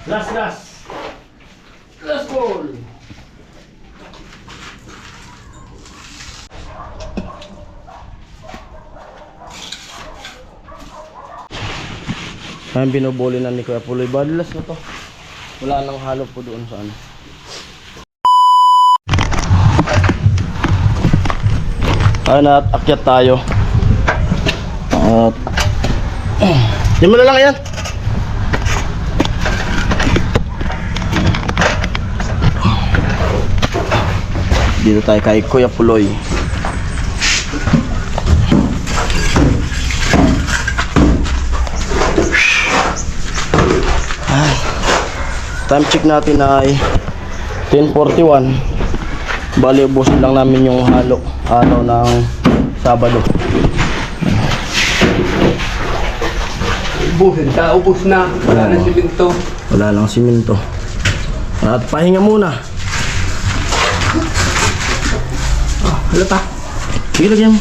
Last ball. Ayan, binubuli na ni Kuya Puloy. Badalas na to. Wala nang halo po doon sa ano. Ayan, at akyat tayo. At di mo na lang yan. Dito tayo kay Kuya Puloy. Time check natin ay 10:41. Bali, ubusin lang namin yung halo ng Sabado. Ubus na. Wala na siminto. Wala lang siminto. At pahinga muna. Halata. Sige, lagyan mo.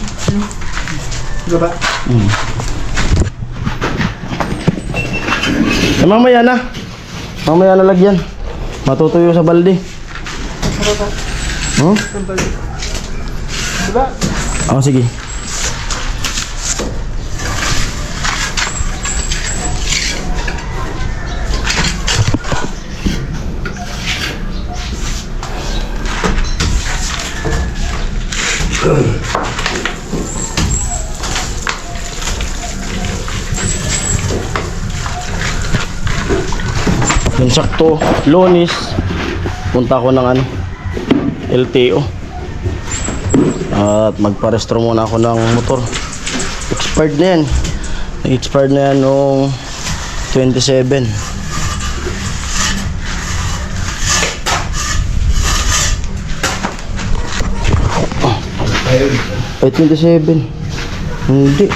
Baba. Mamaya na. Mamaya na lagyan. Matutuyo sa balde. Hmm? Diba? Oh, sige. Yung sakto, Lunes, punta ko ng LTO. At magpa-restore muna ako ng motor. Expired na yan. Expired na yan noong 27. Ay, 27. Hindi.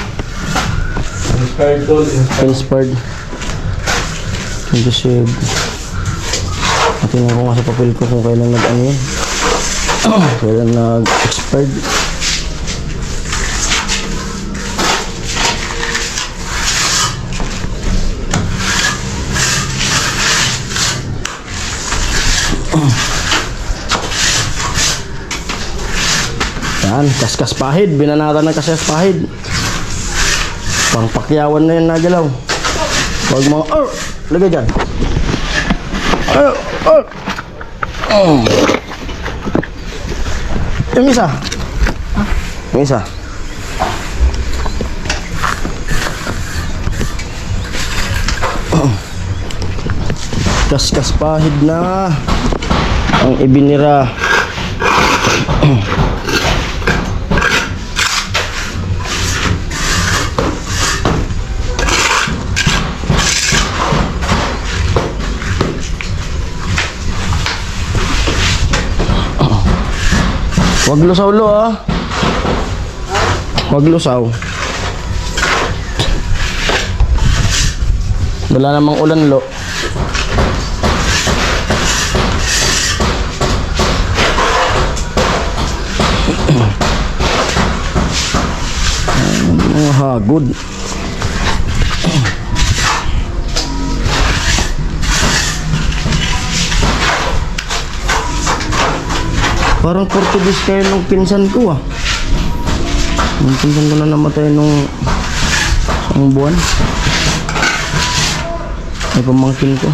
Inspired doon. Expired 27. Tingnan ko nga sa papel ko kung kailan nag-ano yan. Kailan nag-expired. Yan, kaskas pahid. Binanatan ng kaskas pahid. Pangpakyawan na yan nagalaw. Huwag mga lagay dyan. Yung isa. Yung isa. Kaskas pahid na ang ibinira. Wag lusaw lo ah. Wag lusaw. Wala namang ulan lo. Good. Parang Portuguese kayo nung pinsan ko ah. Yung pinsan ko na namatay nung isang buwan. May pamangkin ko.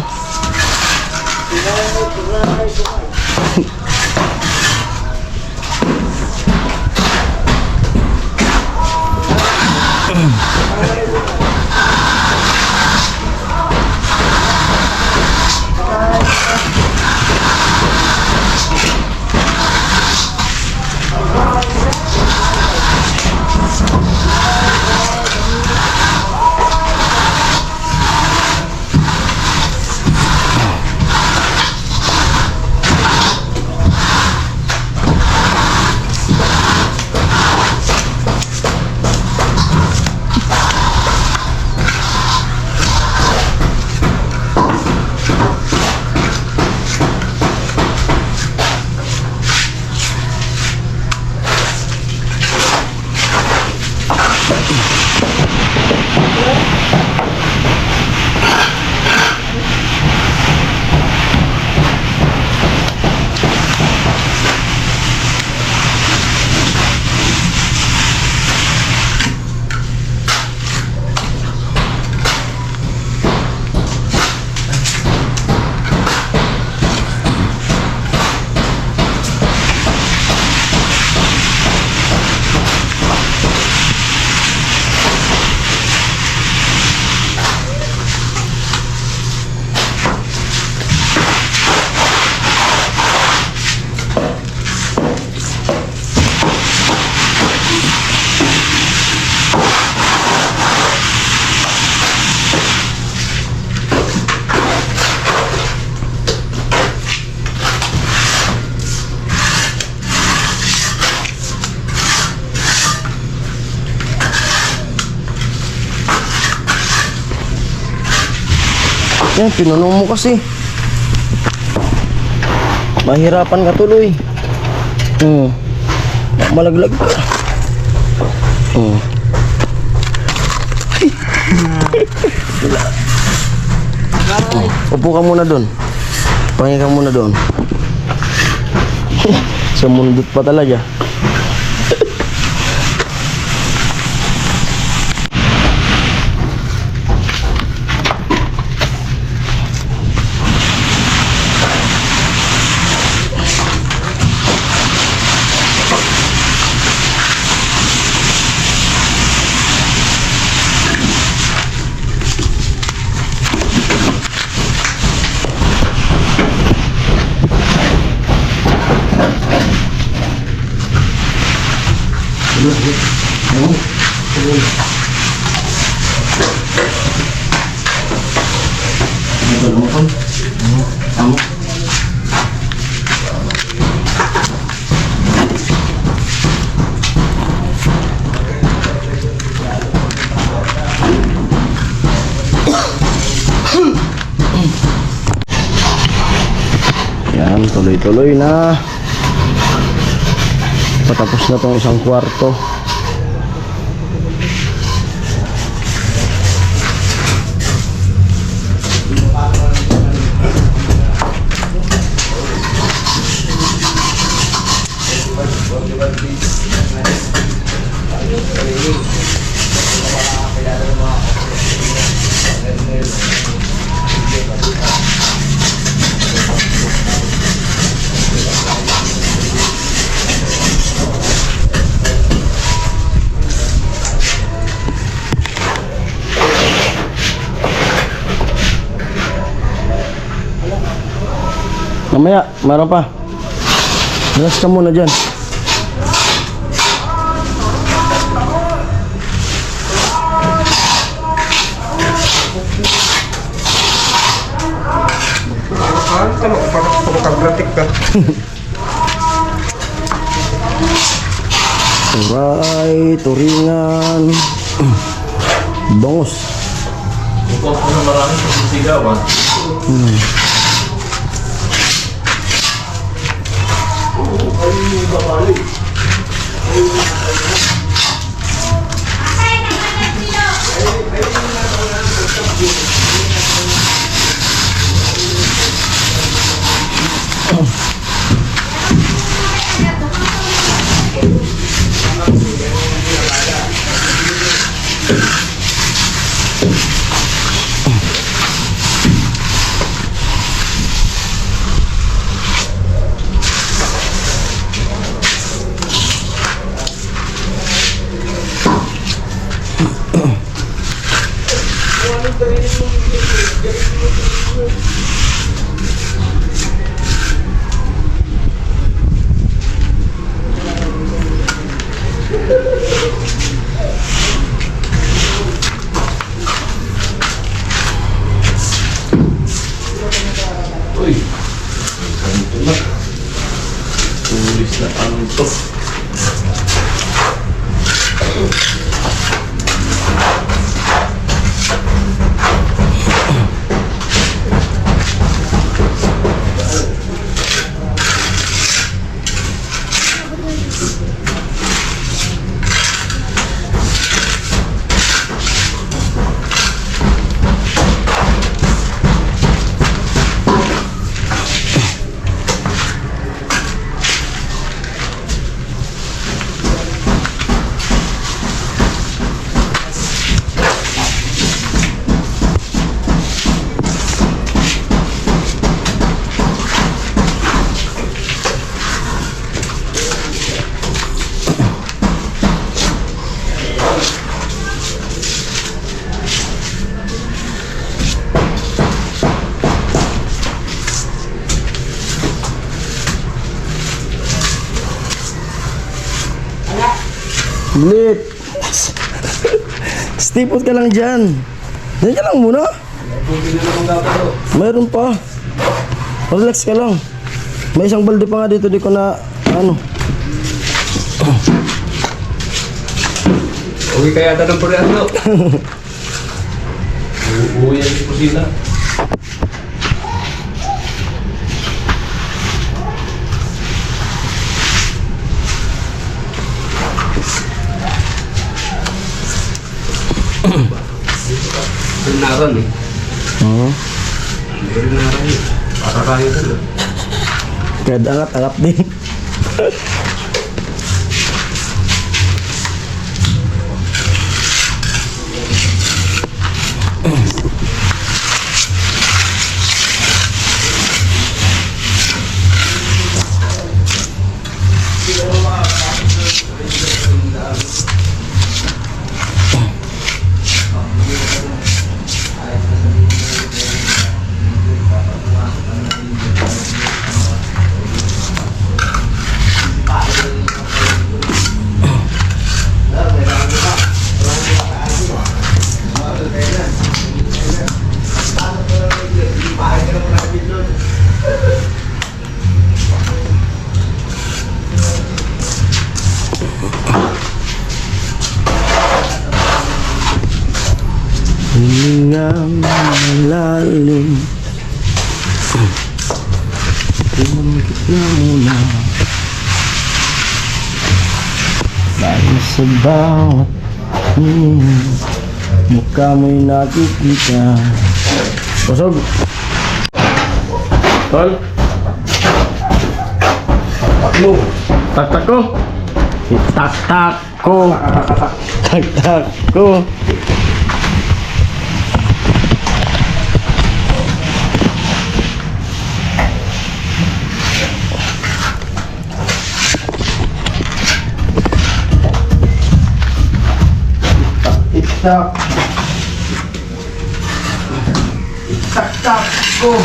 Yan, pinunong mo kasi. Mahirapan ka tuloy. Malaglag ka. Upo ka muna doon. Pahinga ka muna doon. Sa mundot pa talaga. Yan, tuloy-tuloy na. Patapos na tong isang kwarto. Mamaya, meron pa. Relax ka muna dyan. Pagkagratik ka. Turay, turingan. Bangus. Bukas ko na maraming pagsigawan. Uy, ganito na. Tulis na ang ito. Blit. Stipot ka lang dyan. Diyan ka lang muna. Mayroon pa. Relax ka lang. May isang balde pa nga dito. Di ko na ano. Uwi kaya ata ng purihan, no? Uuwi yan si Kusina. rin naran eh. Oo. Hindi rin naran eh. Para kaya ko. Kaya angat-angat din. Hininga malalim, pinamikit na muna. Dahil sa bawat mukha mo'y nakikita. Busog! Tol! Mo! Tak-tak ko! Tak-tak ko! Tak-tak ko! Tak. Tak ko.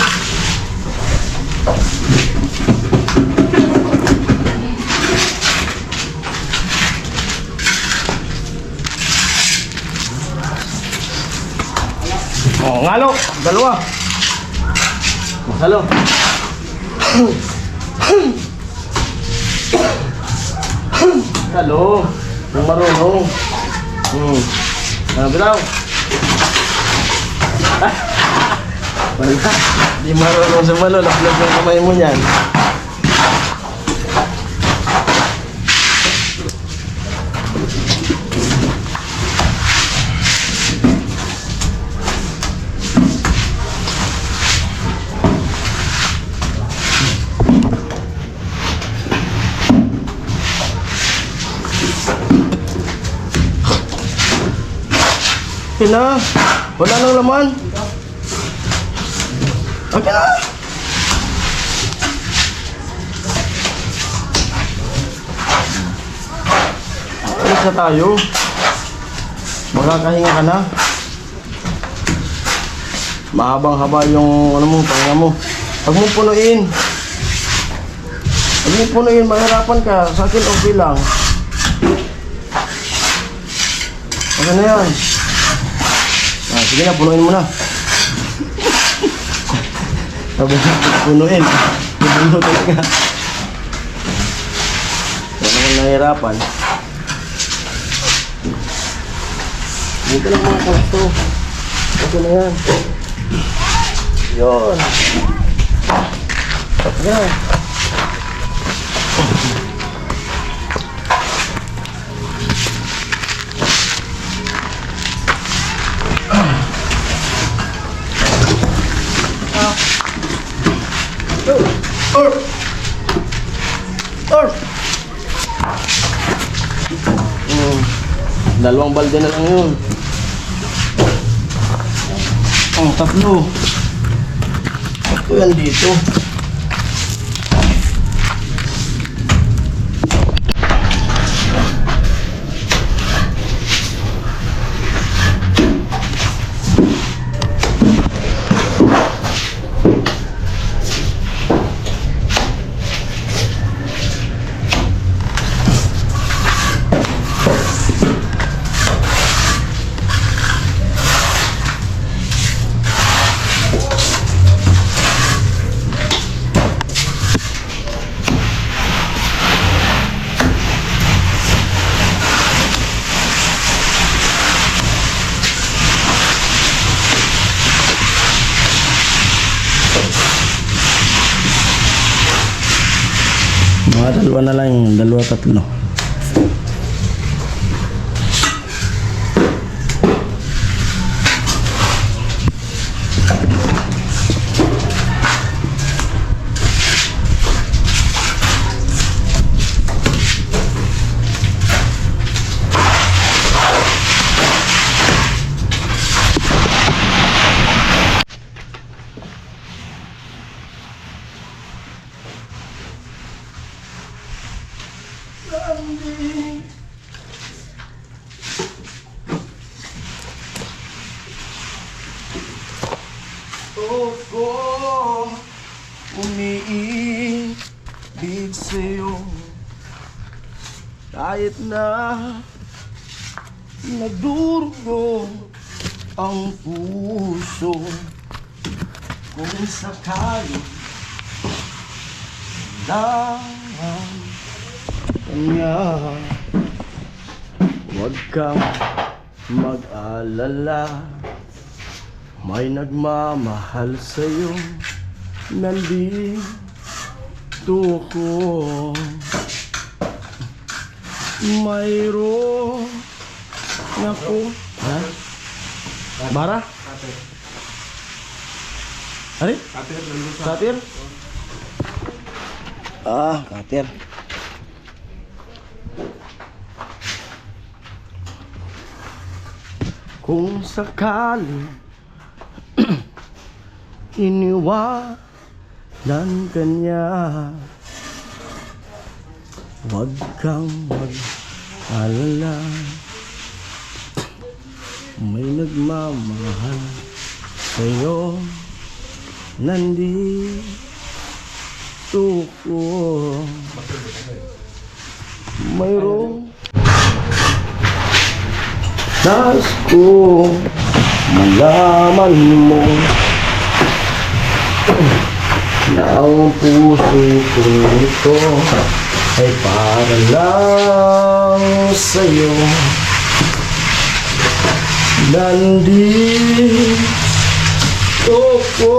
Oh, ngalo, dalawa. Halo. Halo. Yung marunong. Ano bitaw? Wala. Di marunong sumalo. Laplag yung kamay mo niyan. Okay na. Wala nang laman. Okay na. Alis na tayo. Makakahinga ka na. Mahabang-haba yung ano mo, pahinga mo. Huwag mo punuin. Huwag mo punuin, mahirapan ka. Sa akin okay lang. Okay na yan. Sige na, punuin mo na. Sabi na, punuin. Punuin talaga. Huwag naman nahihirapan. Dito lang mga kasto. Okay na yan. Yun. Okay na. Dalawang balde na lang yun. Ang tatlo. Ito yan dito. Mga dalawa na lang, dalawa tatlo. ko umiibig sa'yo kahit na nagdurugo ang puso. Kung sakali lang kanya, huwag kang mag-alala, may nagmamahal sa'yo, nandito ko. Mayroon ako. Ha? Bara? Ano? Katir? Ah, katir. Kung sakali iniwanan ka niya, huwag kang mag-alala, may nagmamahal sa'yo, nandito ko. Mayroong nais ko malaman mo na ang puso ko ito ay para lang sa'yo. Nandito ko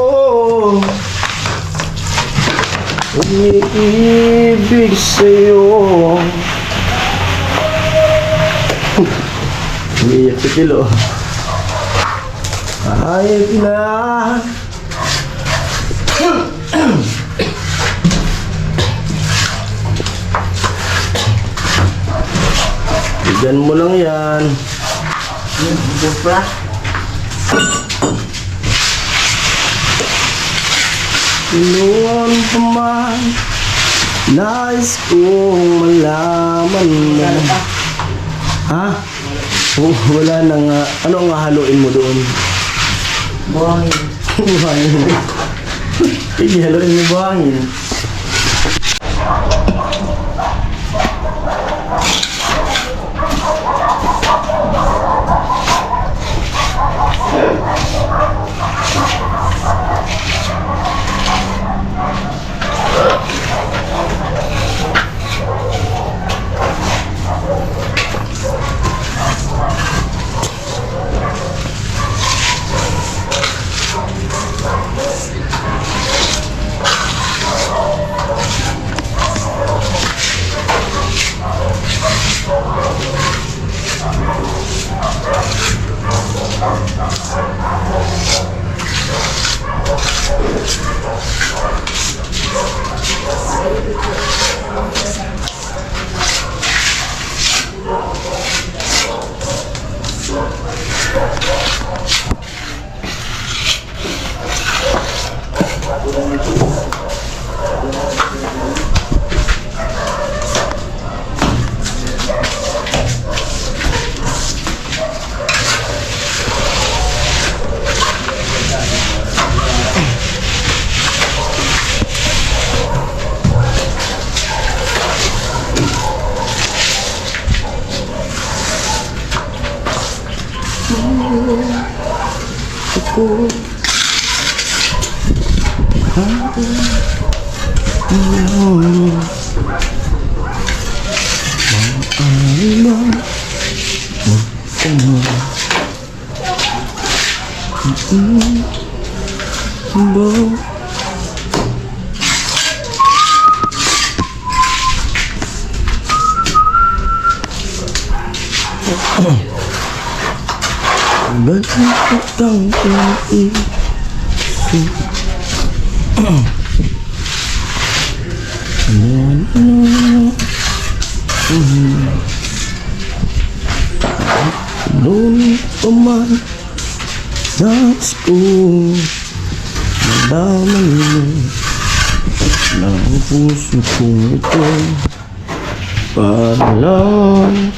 umiibig sa'yo. Umiiyak si Kilo. Kahit na bigyan mo lang yan. Bupra. Noon pa man, nais kong malaman mo. Ha? Oh, wala na nga. Ano ang haluin mo doon? Buhangin. Buhangin. Sige, haluin mo buhangin. Bagitang iisip noon pa man, nais ko malaman mo na ang puso kong ito para lang.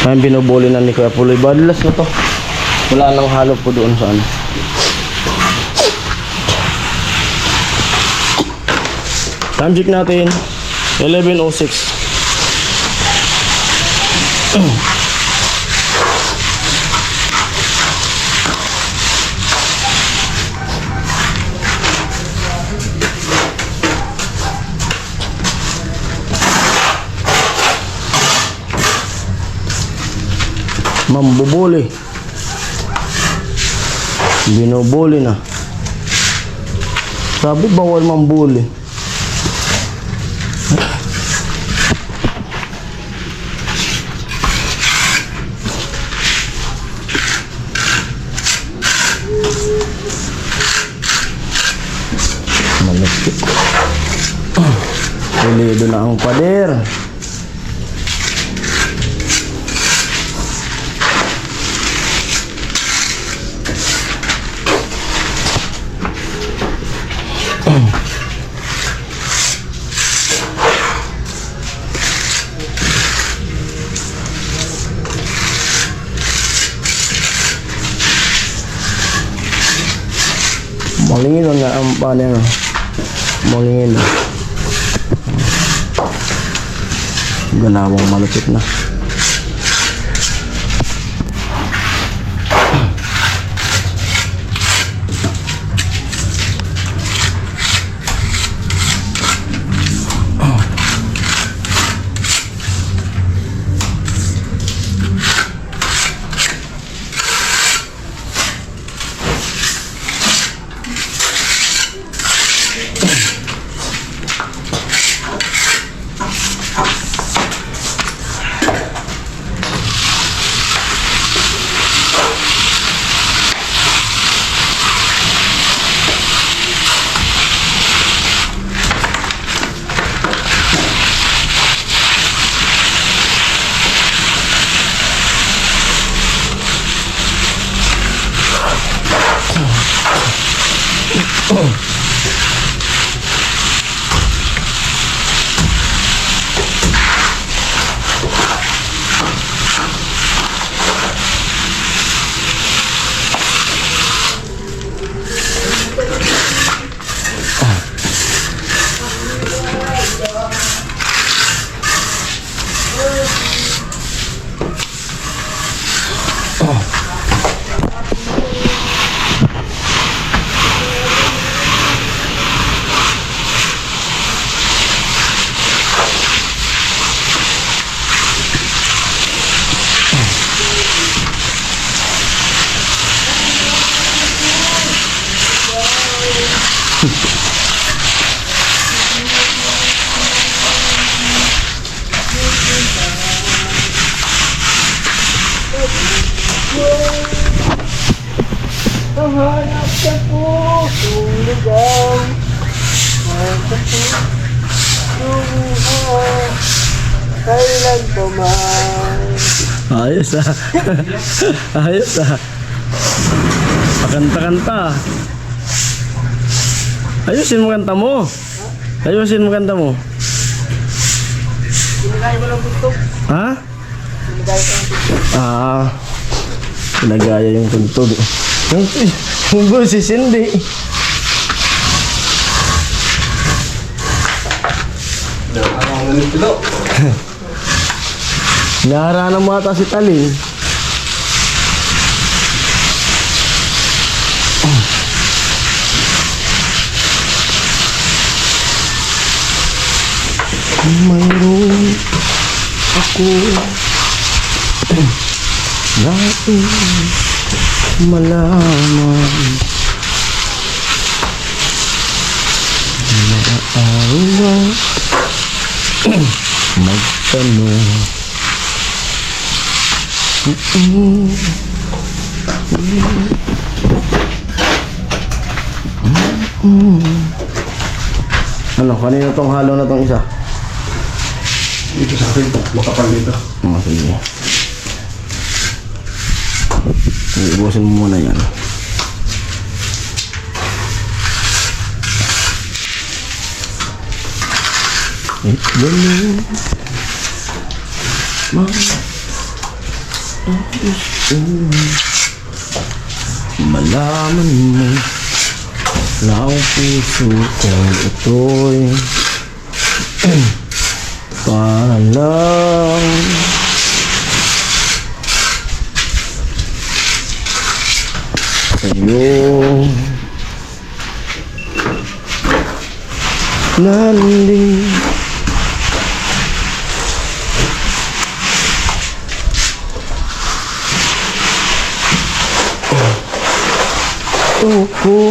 Ayun, binubuli na ni Kuya Puloy. Badalas na to. Wala nang halo po doon sa ano. Time check natin, 11:06. Mambubuli. Binubuli na. Sabi bawal mambuli. Malapit. Pulido na ang pader. Malingin nga ang paner. Malingin. Ganawang malapit na. Hanap sa pusong lugaw, lumuha, kailan pa man. Ayos ah. Ayos ah. Pakanta-kanta. Ayusin mo kanta mo. Ayusin mo kanta mo. Sinagay mo lang gusto. Ha? Sinagay ko lang gusto. Pinagaya yung tuntog. Yung boses hindi. Ang ganito daw. Naharana mo ata si Talin. Mayroon ako natin malaman maawa magtanong. Ano, kanina tong halo na tong isa? Dito sa akin, makapal dito. Sige. Ibusin mo muna yan. Ganun. Malaman mo na ang puso kong ito'y Para lang sa'yo nanding ko.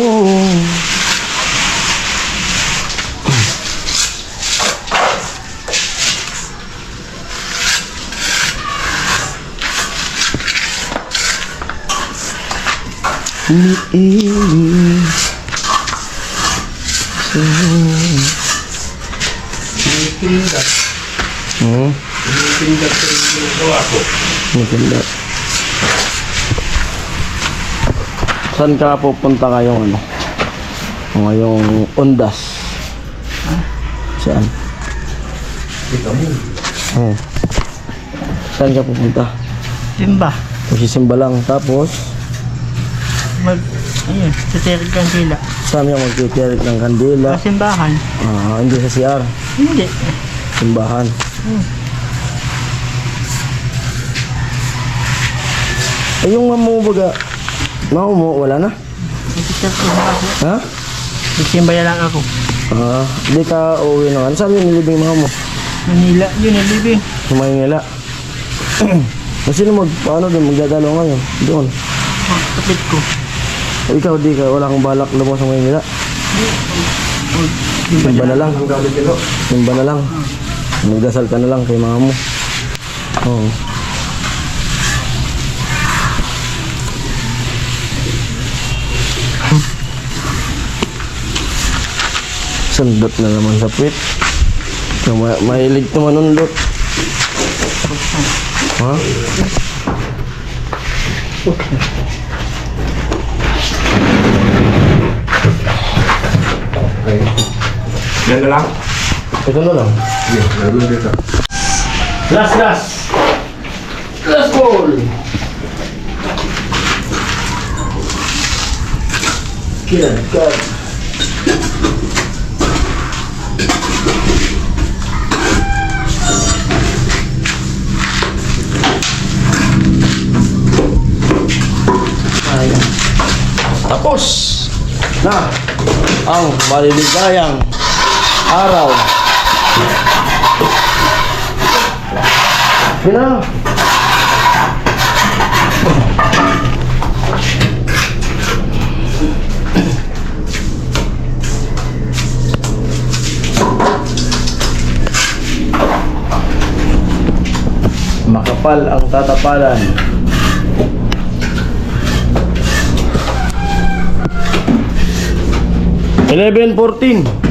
Umiiling Pindat. Pindat sa rin yung gawa ko. Maganda. Saan ka pupunta ngayong ano? Ngayong Undas? Saan? Kita mo. Saan ka pupunta? Simba. Magsisimba lang. Tapos, Ayun, sa Terig Kandila. saan yung magtitirik ng kandila? Sa simbahan. Hindi sa CR. Hindi. Simbahan. Eh, yung mamubaga, wala na? Nagsisimba ako. Ha? Nagsimba lang ako. Di ka uuwi naman. Saan yung nilibing mga mo? Manila, yun ang libing. Sa Maynila. Kasi paano din magdadalo ngayon? Doon. Kapit ko. Ikaw, wala kang balak lumos sa Maynila? Simba na lang. Ang gamit nito. Simba na lang. Magdasal ka na lang kay mama mo. Oo. Sundot na naman sa puwit. Mahilig tumanundot. Ha? Okay. Yan na lang. Ito na lang. Sige, nalulog dito. Last ball! Kinagkag. Ayan. Tapos na ang maliligayang araw. Yun na. Makapal ang tatapalan. $11:14